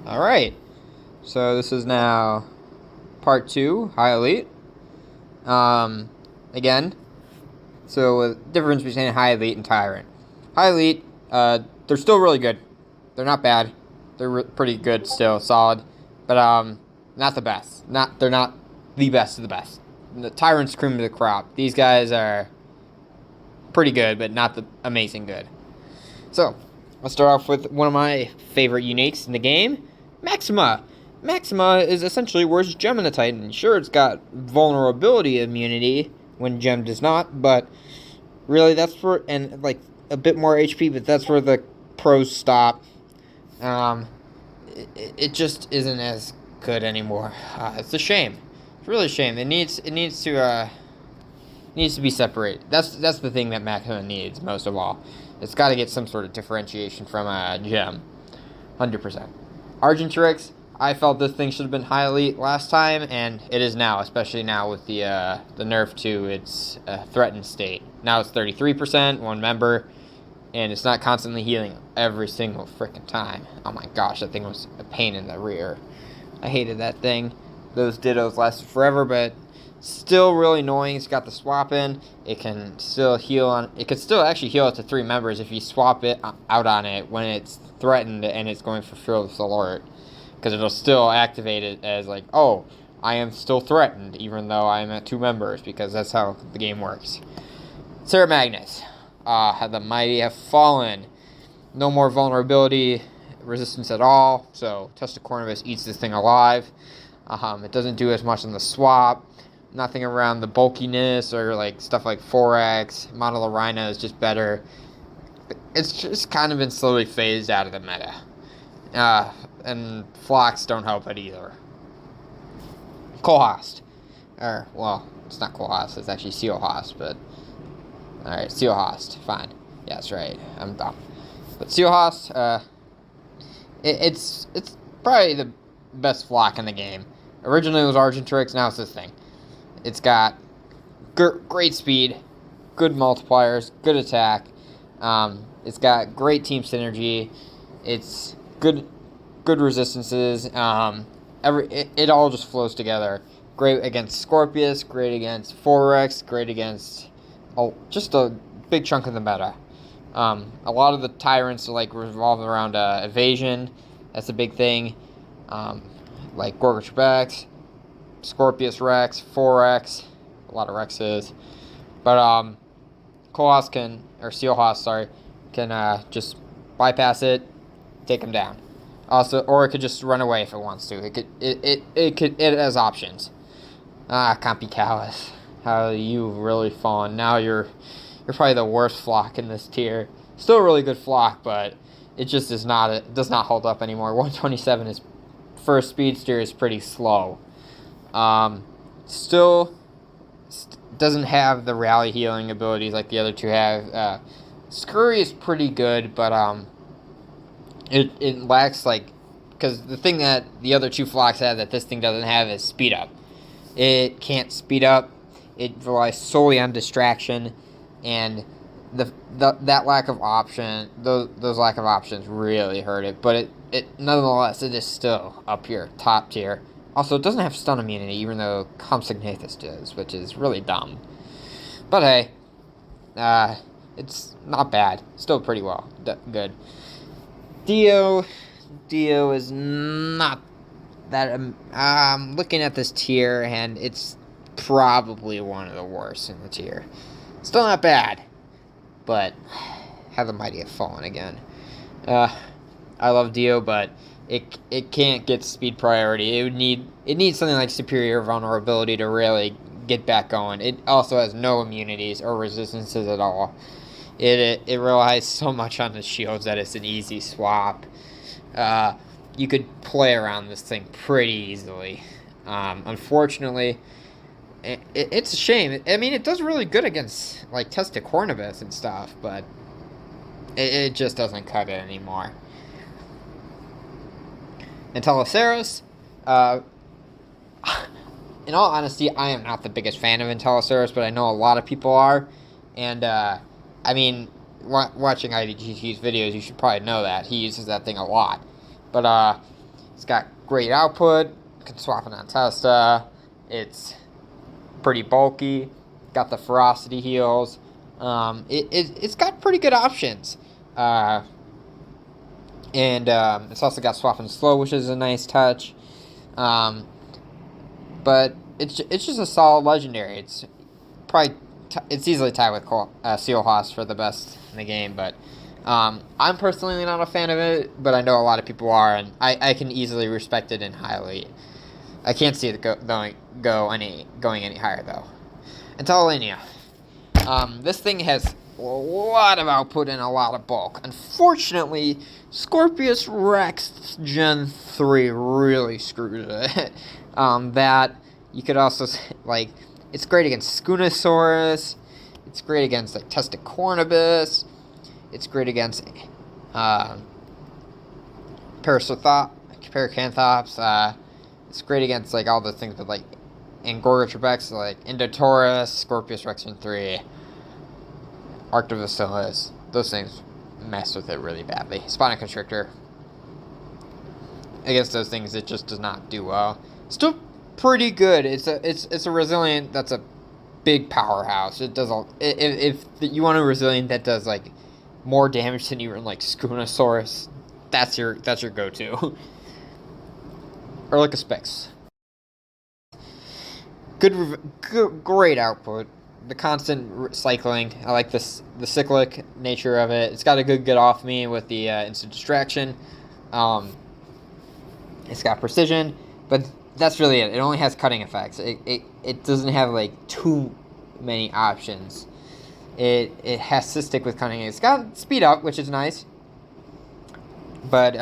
Alright, so this is now part 2, High Elite. Again, so the difference between High Elite and Tyrant. High Elite, they're still really good. They're not bad. They're pretty good still, solid. But, not the best. They're not the best of the best. The Tyrant's cream of the crop. These guys are pretty good, but not the amazing good. So, let's start off with one of my favorite uniques in the game, Maxima. Maxima is essentially worse Geminititan. Sure, it's got vulnerability immunity when Gem does not, but really that's where, and like a bit more HP, but that's where the pros stop. It just isn't as good anymore. It's a shame. It's really a shame. It needs to be separated. That's the thing that Maxima needs most of all. It's got to get some sort of differentiation from Gem. 100%. Argenteryx, I felt this thing should have been High Elite last time, and it is now, especially now with the nerf to its threatened state. Now it's 33%, one member, and it's not constantly healing every single freaking time. Oh my gosh, that thing was a pain in the rear. I hated that thing. Those dittos lasted forever, but still really annoying. It's got the swap in. It can still heal on. It could still actually heal up to 3 members if you swap it out on it when it's threatened and it's going for Fearless Alert, because it'll still activate it as like, oh, I am still threatened even though I am at 2 members, because that's how the game works. Ceramagnus, the mighty have fallen. No more vulnerability resistance at all. So Testicornus eats this thing alive. It doesn't do as much on the swap. Nothing around the bulkiness or like stuff like 4X. Mammolania is just better. It's just kind of been slowly phased out of the meta. And flocks don't help it either. Coelhaast. Well, it's not Coelhaast, it's actually Coelhaast, but alright, Coelhaast, fine. Yeah, that's right. I'm dumb. But Coelhaast, it's probably the best flock in the game. Originally it was Argenteryx, now it's this thing. It's got great speed, good multipliers, good attack. It's got great team synergy. It's good resistances. It all just flows together. Great against Scorpius, great against 4X, great against just a big chunk of the meta. A lot of the tyrants like revolve around evasion. That's a big thing. Like Gorgotrabex, Scorpius Rex, 4X, a lot of Rexes. But Coelhaast can just bypass it, take him down. Also, or it could just run away if it wants to. It has options. Compsocaulus, how you've really fallen. Now you're probably the worst flock in this tier. Still a really good flock, but it just is not. It does not hold up anymore. 127 is for a speedster is pretty slow. Still doesn't have the rally healing abilities like the other two have. Scurry is pretty good, but it lacks, like, because the thing that the other two flocks have that this thing doesn't have is speed up. It can't speed up. It relies solely on distraction, and that lack of option, those lack of options really hurt it. But it nonetheless, it is still up here, top tier. Also, it doesn't have stun immunity, even though Compsocaulus does, which is really dumb. But hey, it's not bad. Still pretty well. Good. Dio is not that. I'm looking at this tier, and it's probably one of the worst in the tier. Still not bad, but how the mighty have fallen again. I love Dio, but it can't get speed priority. It needs something like superior vulnerability to really get back going. It also has no immunities or resistances at all. It relies so much on the shields that it's an easy swap. You could play around this thing pretty easily. Unfortunately, it's a shame. I mean, it does really good against like Testicornus and stuff, but it just doesn't cut it anymore. Entelolceros, in all honesty, I am not the biggest fan of Entelolceros, but I know a lot of people are, and I mean, watching IDGT's videos, you should probably know that he uses that thing a lot. But It's got great output. Can swap it on Testa. It's pretty bulky. Got the ferocity heals. It's got pretty good options. And it's also got swap and slow, which is a nice touch. But it's just a solid legendary. It's probably it's easily tied with Coelhaast for the best in the game. But I'm personally not a fan of it, but I know a lot of people are, and I can easily respect it and highly. I can't see it going any higher though. Entelolania. This thing has a lot of output and a lot of bulk. Unfortunately, Scorpius Rex Gen 3 really screws it. That you could also like, it's great against Scunosaurus. It's great against like Testicornibus. It's great against Paracanthops. It's great against like all the things with like Angorotrebex, like Endotaurus, Scorpius Rex Gen 3, Arctobacillus. Those things mess with it really badly. Spina Constrictor. Against those things, it just does not do well. Still pretty good. It's a resilient that's a big powerhouse. It does if you want a resilient that does like more damage than even like Scunosaurus, that's your go-to. Erlikospyx. Great output. The constant cycling. I like the cyclic nature of it. It's got a good get off me with the instant distraction. It's got precision, but that's really it. It only has cutting effects. It doesn't have like too many options. It has to stick with cutting. It's got speed up, which is nice. But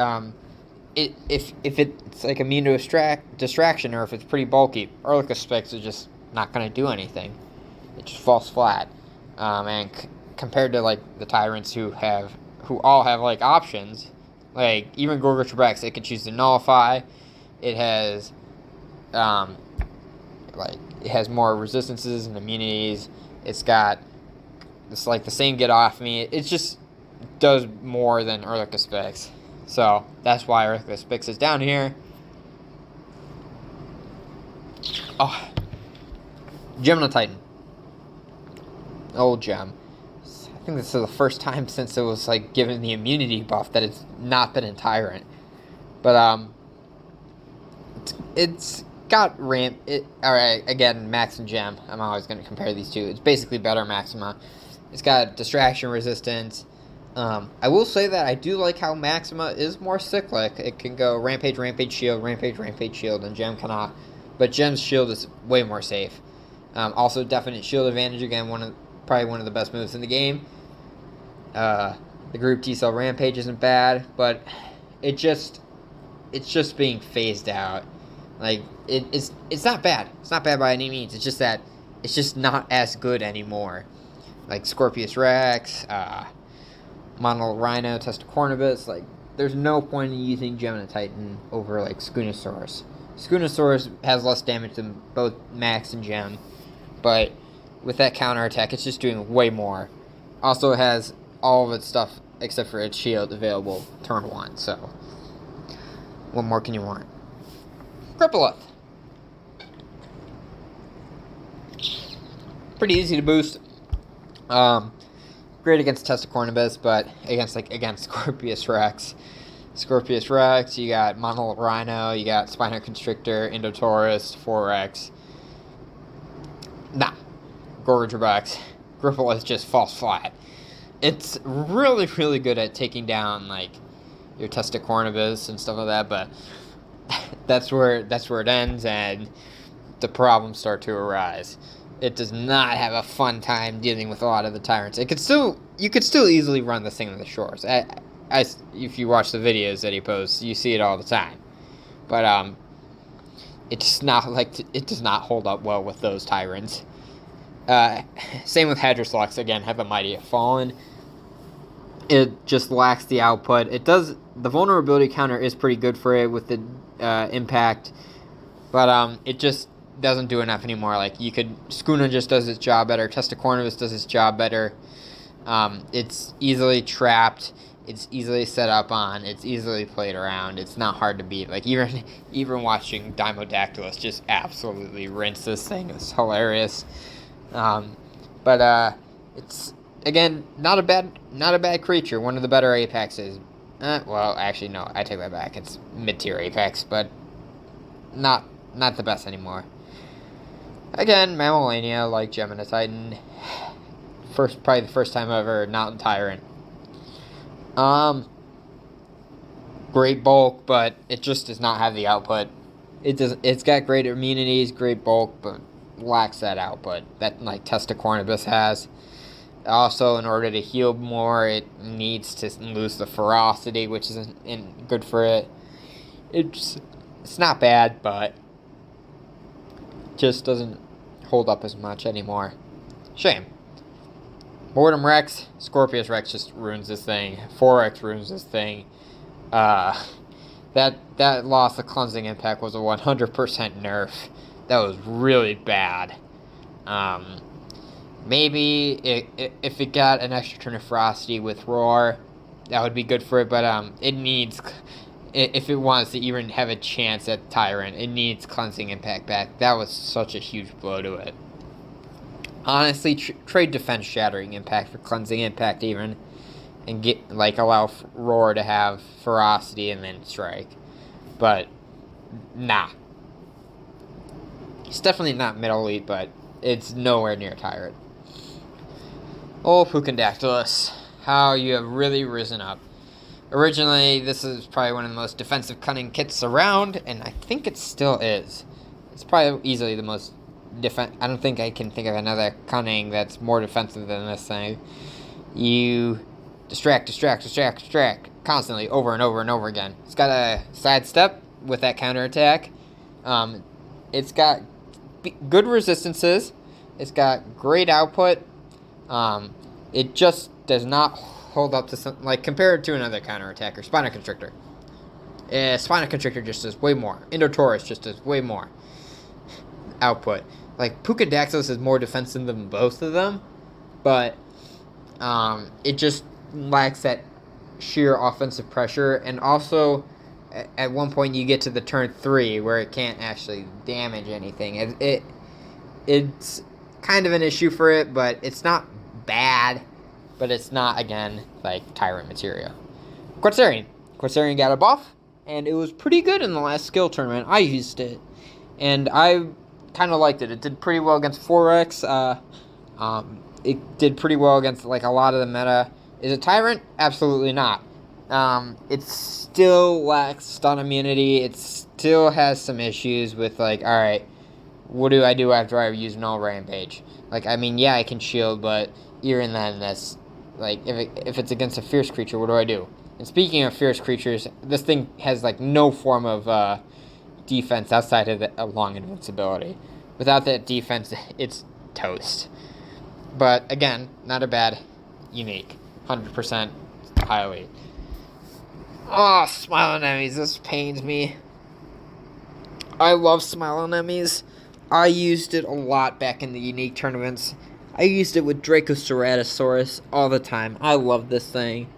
if it's like immune to distraction, or if it's pretty bulky, Erlikospyx is just not going to do anything. It just falls flat. And compared to like the tyrants who all have like options, like even Gorgotrebex, it can choose to nullify. It has it has more resistances and immunities. It's got it's like the same get off me. It just does more than Erlikospyx. So that's why Erlikospyx is down here. Oh, Geminititan. Old gem. I think this is the first time since it was like given the immunity buff that it's not been in Tyrant. But it's got ramp. Alright, again, Max and Gem. I'm always going to compare these two. It's basically better Maxima. It's got distraction resistance. I will say that I do like how Maxima is more cyclic. It can go Rampage, Rampage, Shield, Rampage, Rampage, Shield, and Gem cannot. But Gem's Shield is way more safe. Also, definite shield advantage. Again, probably one of the best moves in the game. The group T-Cell Rampage isn't bad, but it's just being phased out. Like it's not bad. It's not bad by any means. It's just that it's just not as good anymore. Like Scorpius Rex, Monorhino, Testicornibus. Like there's no point in using Geminititan over like Scunosaurus. Scunosaurus has less damage than both Max and Gem, but with that counterattack, it's just doing way more. Also, it has all of its stuff except for its shield available turn 1, so what more can you want? Grypolyth. Pretty easy to boost. Great against Testicornibus, but against Scorpius Rex. Scorpius Rex, you got Monorhino, you got Spina Constrictor, Endotaurus, 4X. Nah. Gorgotrebex. Grypolyth just falls flat. It's really, really good at taking down, like, your Testicornibus and stuff like that, but that's where it ends, and the problems start to arise. It does not have a fun time dealing with a lot of the tyrants. You could still easily run this thing on the shores. If you watch the videos that he posts, you see it all the time. But it does not hold up well with those tyrants. Same with Hadros Lux. Again, have a Mighty Have Fallen. It just lacks the output. The vulnerability counter is pretty good for it with the impact, but it just doesn't do enough anymore. Like Scuna just does its job better. Testicornibus does its job better. It's easily trapped. It's easily set up on. It's easily played around. It's not hard to beat. Like, even watching Dimodactylus just absolutely rinse this thing. It's hilarious. But it's, again, not a bad creature. One of the better apexes. Well, actually, no, I take that back. It's mid-tier apex, but not the best anymore. Again, Mammolania, like Geminititan. Probably the first time ever, not Tyrant. Great bulk, but it just does not have the output. It's got great immunities, great bulk, but lacks that output that like Testacornibus has. Also, in order to heal more, it needs to lose the ferocity, which isn't good for it. It's not bad, but just doesn't hold up as much anymore. Shame. Mortem Rex, Scorpius Rex just ruins this thing. 4X ruins this thing. That loss of cleansing impact was a 100% nerf. That was really bad. Maybe if it got an extra turn of ferocity with Roar, that would be good for it. But it needs, if it wants to even have a chance at Tyrant, it needs cleansing impact back. That was such a huge blow to it. Honestly, trade defense shattering impact for cleansing impact even, and allow Roar to have ferocity and then strike. But nah, it's definitely not mid elite, but it's nowhere near Tyrant. Oh, Poukandactylus, how you have really risen up. Originally, this is probably one of the most defensive cunning kits around, and I think it still is. It's probably easily the most I don't think I can think of another cunning that's more defensive than this thing. You distract constantly, over and over and over again. It's got a sidestep with that counterattack. It's got good resistances. It's got great output. It just does not hold up to some, like, compared to another counterattacker, Spina Constrictor. Spina Constrictor just does way more. Entelolania just does way more output. Like, Poukandactylus is more defensive than both of them, but it just lacks that sheer offensive pressure. And also, at one point you get to the turn 3 where it can't actually damage anything. It's kind of an issue for it, but it's not bad, but it's not, again, like Tyrant material. Quetzorion got a buff, and it was pretty good in the last skill tournament. I used it, and I kind of liked it. It did pretty well against 4X. It did pretty well against like a lot of the meta. Is it Tyrant? Absolutely not. It still lacks stun immunity. It still has some issues with, like, alright, what do I do after I use null rampage? Like, I mean, yeah, I can shield, but even then, that's, like, if it's against a fierce creature, what do I do? And speaking of fierce creatures, this thing has, like, no form of defense outside of the long invincibility. Without that defense, it's toast. But again, not a bad unique. 100% highly. Oh, Smilonemys, this pains me. I love Smilonemys. I used it a lot back in the unique tournaments. I used it with Diorajasaur all the time. I love this thing.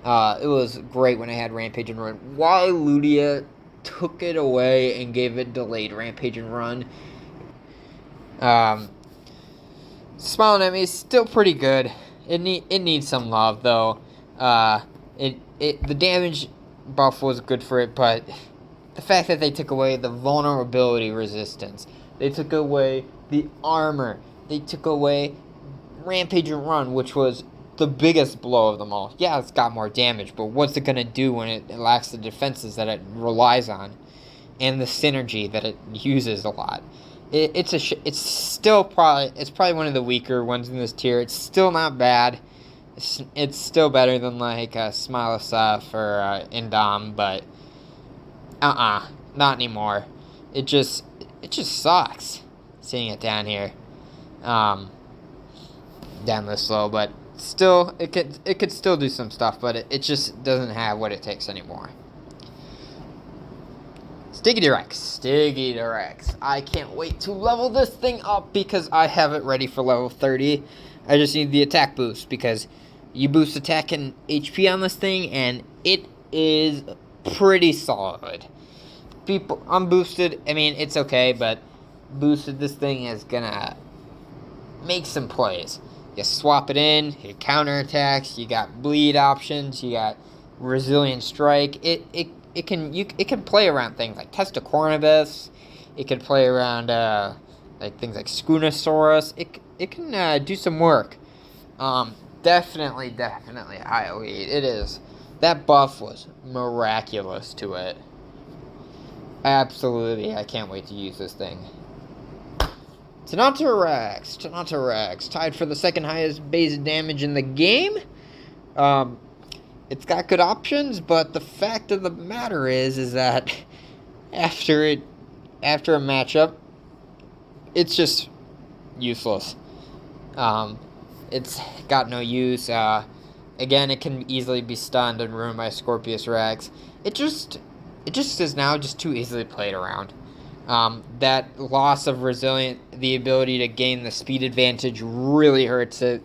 It was great when I had Rampage and Run. Why Ludia took it away and gave it delayed Rampage and Run. Smilonemys still pretty good. It needs some love though. The damage buff was good for it, but the fact that they took away the vulnerability resistance, they took away the armor, they took away Rampage and Run, which was the biggest blow of them all. Yeah, it's got more damage, but what's it gonna do when it lacks the defenses that it relies on, and the synergy that it uses a lot? It's probably one of the weaker ones in this tier. It's still not bad. It's still better than like Smilosuff or Indom, but not anymore. It just sucks seeing it down here, down this low. But still, it could still do some stuff, but it just doesn't have what it takes anymore. Stygidaryx. I can't wait to level this thing up because I have it ready for level 30. I just need the attack boost because You boost attack and HP on this thing, and it is pretty solid. People unboosted, I mean, it's okay, but boosted, this thing is gonna make some plays. You swap it in, you counterattacks, you got bleed options, you got resilient strike. It can play around things like Testacornibus. It can play around like things like Spoonosaurus. It can do some work. Definitely high elite. It is. That buff was miraculous to it. Absolutely, I can't wait to use this thing. Tenontorex, tied for the second highest base damage in the game. It's got good options, but the fact of the matter is that after a matchup, it's just useless. It's got no use. Again, it can easily be stunned and ruined by Scorpius Rex. It just is now just too easily played around. That loss of the ability to gain the speed advantage really hurts it.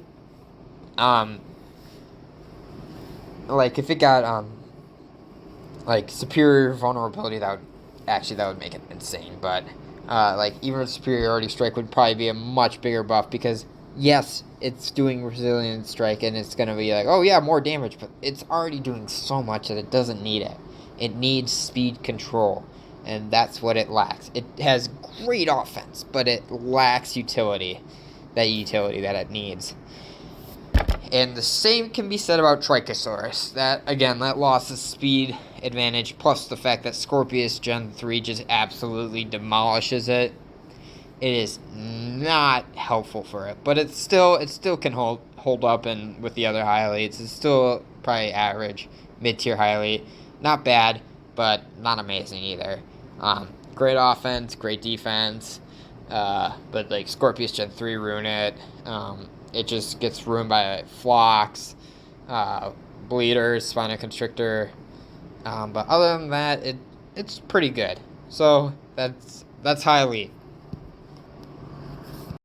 Like if it got like superior vulnerability, that would make it insane. But like even superiority strike would probably be a much bigger buff, because yes, it's doing resilient strike and it's gonna be like, oh yeah, more damage, but it's already doing so much that it doesn't need it. It needs speed control, and that's what it lacks. It has great offense, but it lacks utility. That utility that it needs. And the same can be said about Trykosaurus. That loss of speed advantage, plus the fact that Scorpius Gen 3 just absolutely demolishes it. It is not helpful for it, but it still can hold up, and with the other high elites, it's still probably average, mid-tier high elite. Not bad, but not amazing either. Great offense, great defense, but like Scorpius Gen 3 ruin it. It just gets ruined by Phlox, Bleeders, Spinoconstrictor. But other than that, it's pretty good. So that's high elite.